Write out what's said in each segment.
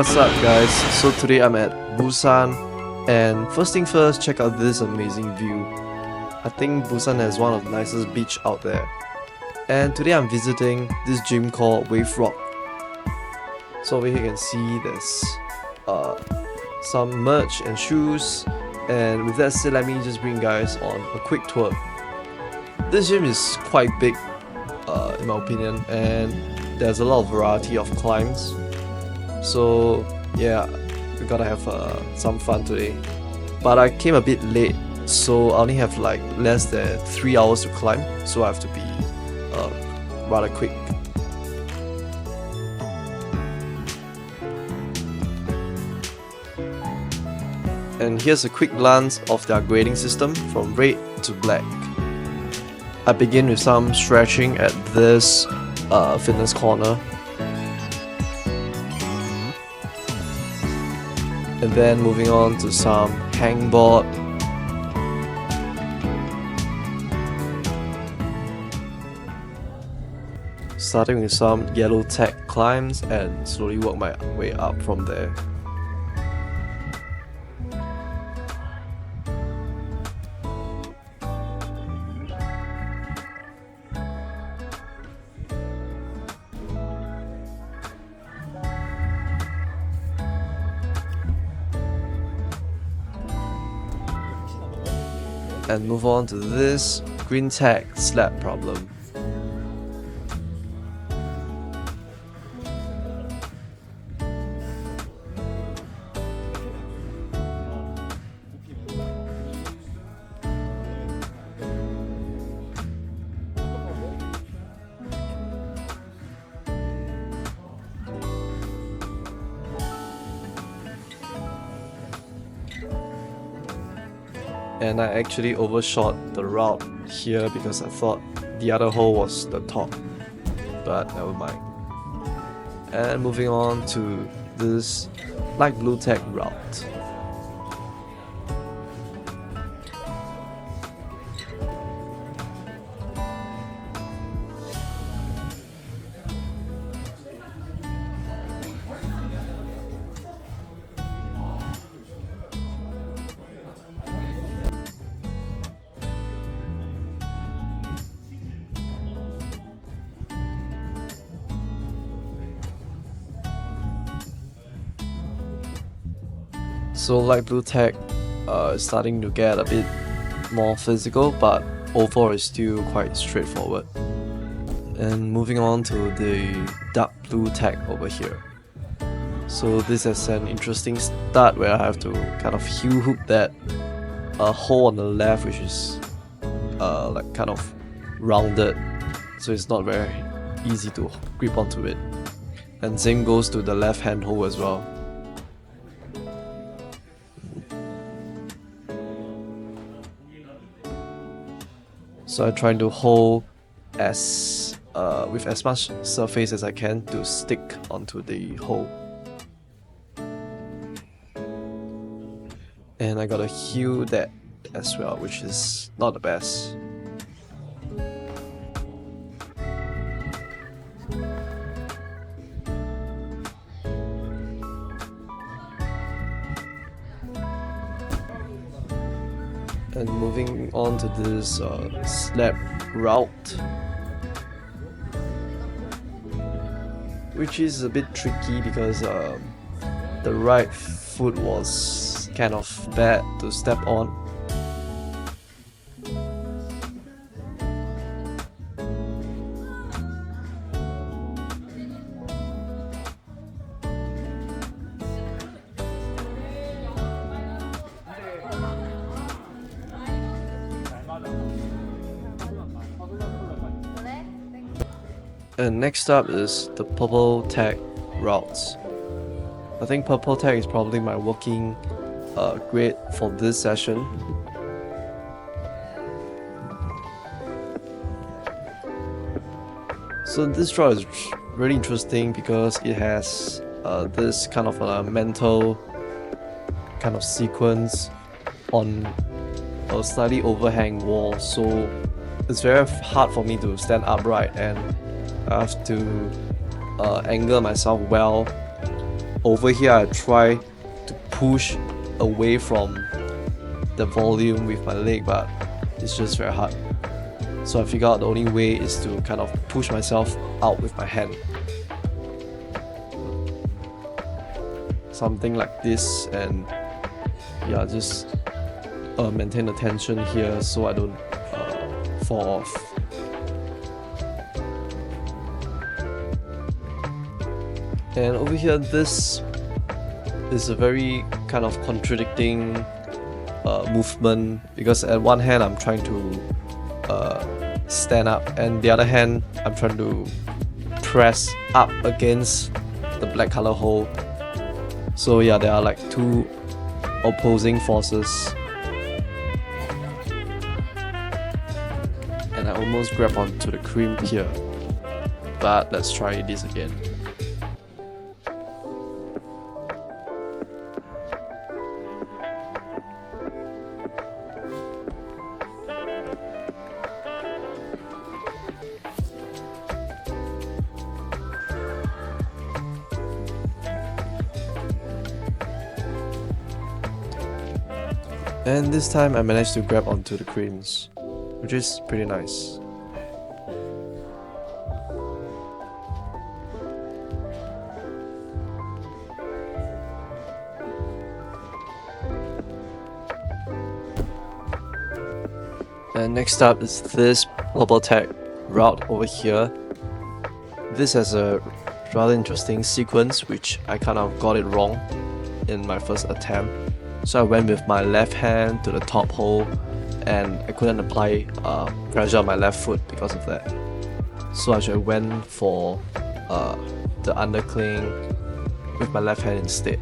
What's up guys? So today I'm at Busan, and first thing first, check out this amazing view. I think Busan has one of the nicest beach out there. And today I'm visiting this gym called Wave Rock. So over here you can see there's some merch and shoes, and with that said, let me just bring you guys on a quick tour. This gym is quite big in my opinion, and there's a lot of variety of climbs. So yeah, we gotta have some fun today. But I came a bit late, so I only have like less than 3 hours to climb, so I have to be rather quick. And here's a quick glance of their grading system from red to black. I begin with some stretching at this fitness corner, and then moving on to some hangboard, starting with some yellow tech climbs and slowly work my way up from there. And move on to this green tag slab problem. And I actually overshot the route here because I thought the other hole was the top, but never mind. And moving on to this light blue tag route. So light blue tag is starting to get a bit more physical, but overall is still quite straightforward. And moving on to the dark blue tag over here. So this is an interesting start where I have to kind of heel hook that hole on the left, which is like kind of rounded, so it's not very easy to grip onto it. And same goes to the left hand hole as well. So I try to hold as with as much surface as I can to stick onto the hole. And I gotta heel that as well, which is not the best. And moving on to this slab route, which is a bit tricky because the right foot was kind of bad to step on. And next up is the purple tag routes. I think purple tag is probably my working grade for this session. So this route is really interesting because it has this kind of a mental kind of sequence on a slightly overhang wall, so it's very hard for me to stand upright, and I have to angle myself well over here I try to push away from the volume with my leg, but it's just very hard. So I figured out the only way is to kind of push myself out with my hand. Something like this, and yeah, just maintain the tension here so I don't fall off. And over here, this is a very kind of contradicting movement, because at one hand I'm trying to stand up, and the other hand I'm trying to press up against the black color hole. So yeah, there are like two opposing forces, and I almost grab onto the cream here, but let's try this again. And this time I managed to grab onto the creams, which is pretty nice. And next up is this bubble tag route over here. This has a rather interesting sequence, which I kind of got it wrong in my first attempt. So I went with my left hand to the top hole, and I couldn't apply pressure on my left foot because of that. So I went for the undercling with my left hand instead.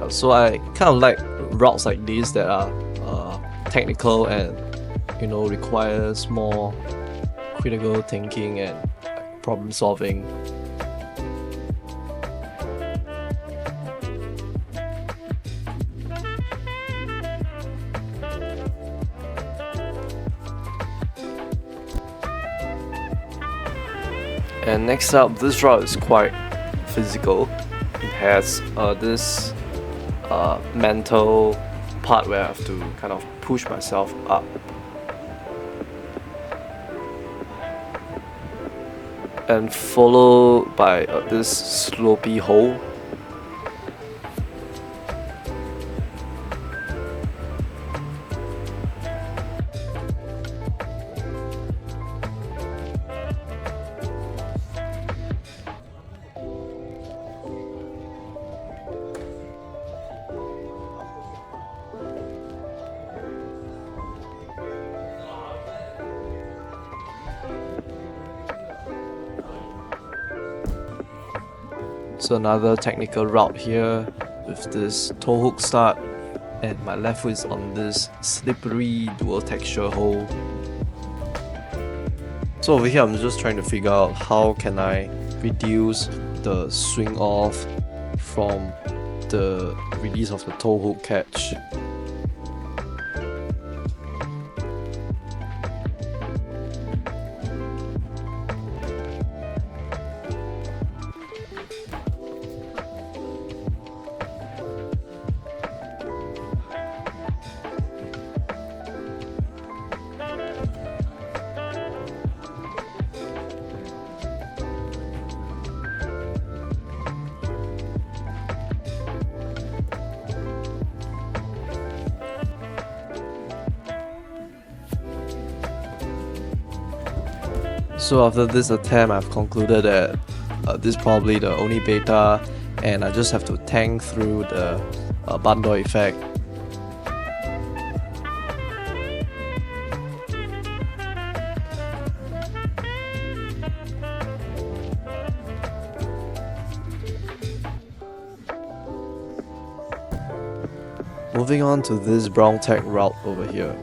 So I kind of like routes like these that are technical and requires more critical thinking and problem solving. And next up, this route is quite physical. It has this mental part where I have to kind of push myself up. And followed by this slopey hole. So another technical route here with this toe hook start, and my left foot is on this slippery dual texture hole. So over here I'm just trying to figure out how can I reduce the swing off from the release of the toe hook catch. So after this attempt, I've concluded that this is probably the only beta, and I just have to tank through the bundle effect. Moving on to this brown tag route over here.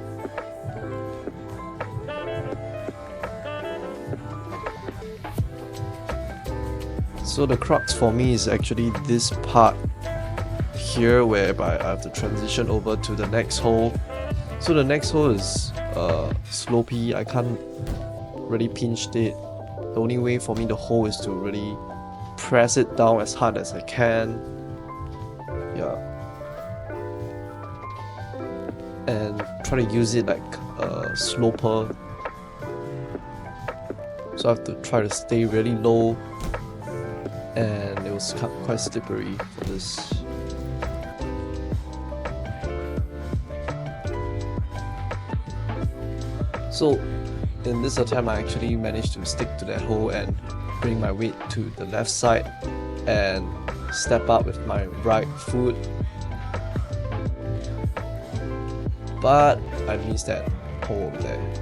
So the crux for me is actually this part here, whereby I have to transition over to the next hole. So the next hole is slopey. I can't really pinch it. The only way for me to hold is to really press it down as hard as I can. Yeah. And try to use it like a sloper. So I have to try to stay really low, and it was quite slippery for this. So in this attempt, I actually managed to stick to that hole and bring my weight to the left side and step up with my right foot. But I missed that hole over there.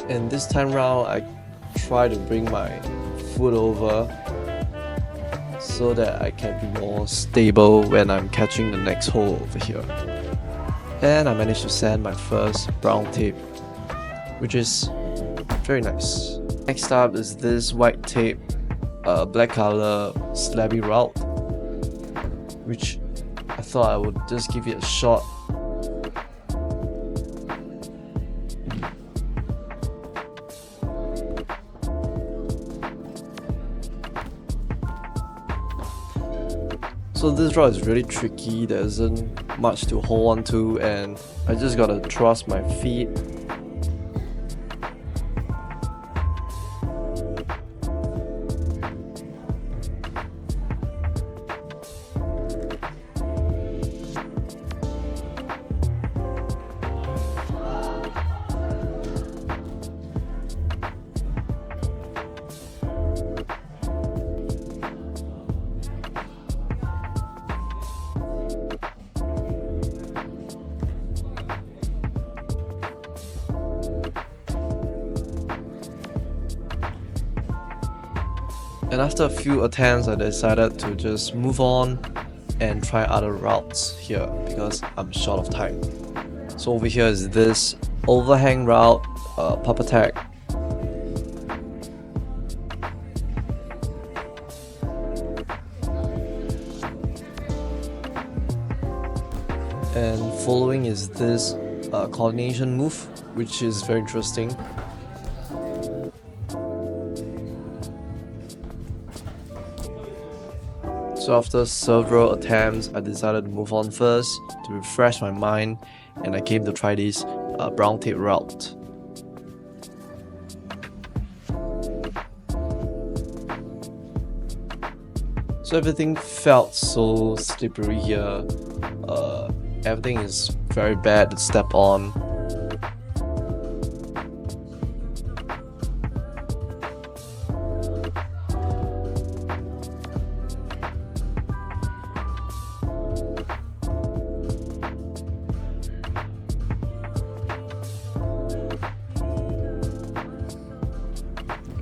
And this time round, I try to bring my foot over so that I can be more stable when I'm catching the next hole over here. And I managed to sand my first brown tape, which is very nice. Next up is this white tape, black color slabby route, which I thought I would just give it a shot. So this route is really tricky, there isn't much to hold on to, and I just gotta trust my feet. And after a few attempts, I decided to just move on and try other routes here because I'm short of time. So over here is this overhang route, pop attack. And following is this coordination move, which is very interesting. So after several attempts, I decided to move on first to refresh my mind, and I came to try this brown tape route. So everything felt so slippery here. Everything is very bad to step on.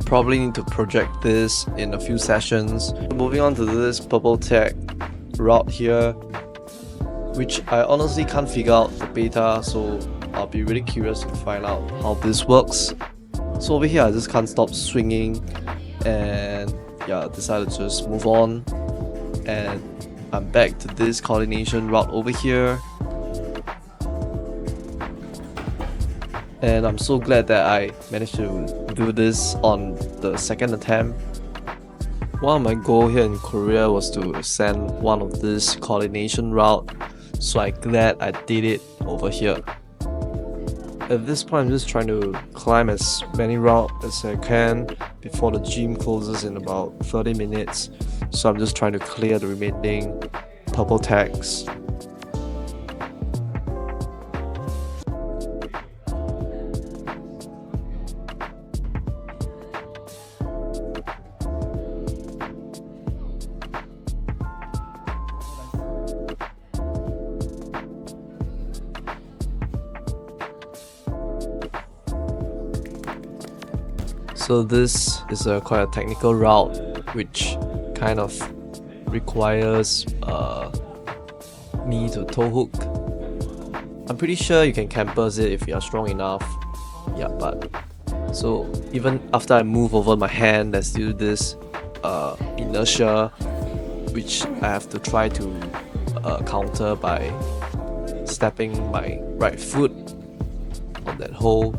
Probably need to project this in a few sessions. Moving on to this purple tech route here, which I honestly can't figure out the beta, so I'll be really curious to find out how this works. So over here I just can't stop swinging, and yeah, I decided to just move on, and I'm back to this coordination route over here. And I'm so glad that I managed to do this on the second attempt. One of my goals here in Korea was to send one of this coordination route, so I'm glad I did it over here. At this point, I'm just trying to climb as many routes as I can before the gym closes in about 30 minutes. So I'm just trying to clear the remaining purple tags. So this is quite a technical route which kind of requires me to toe hook. I'm pretty sure you can campus it if you are strong enough. Yeah, but so even after I move over my hand, there's still this inertia which I have to try to counter by stepping my right foot on that hole.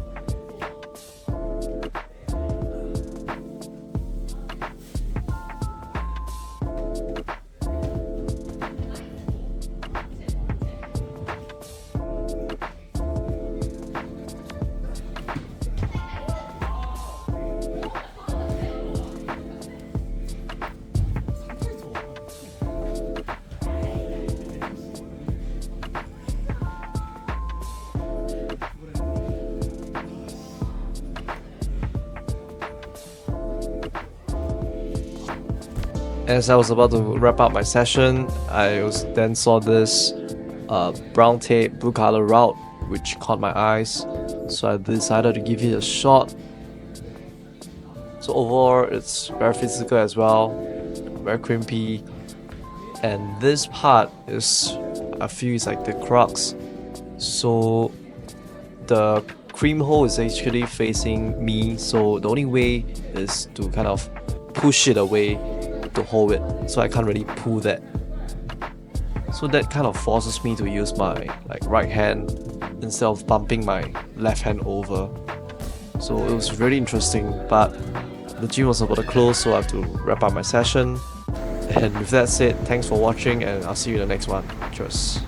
As I was about to wrap up my session, then saw this brown tape, blue color route which caught my eyes, so I decided to give it a shot. So overall, it's very physical as well, very crimpy, and this part is, I feel, is like the crux. So the cream hole is actually facing me, so the only way is to kind of push it away to hold it, so I can't really pull that. So that kind of forces me to use my right hand instead of bumping my left hand over. So it was really interesting, but the gym was about to close, so I have to wrap up my session. And with that said, thanks for watching, and I'll see you in the next one. Cheers.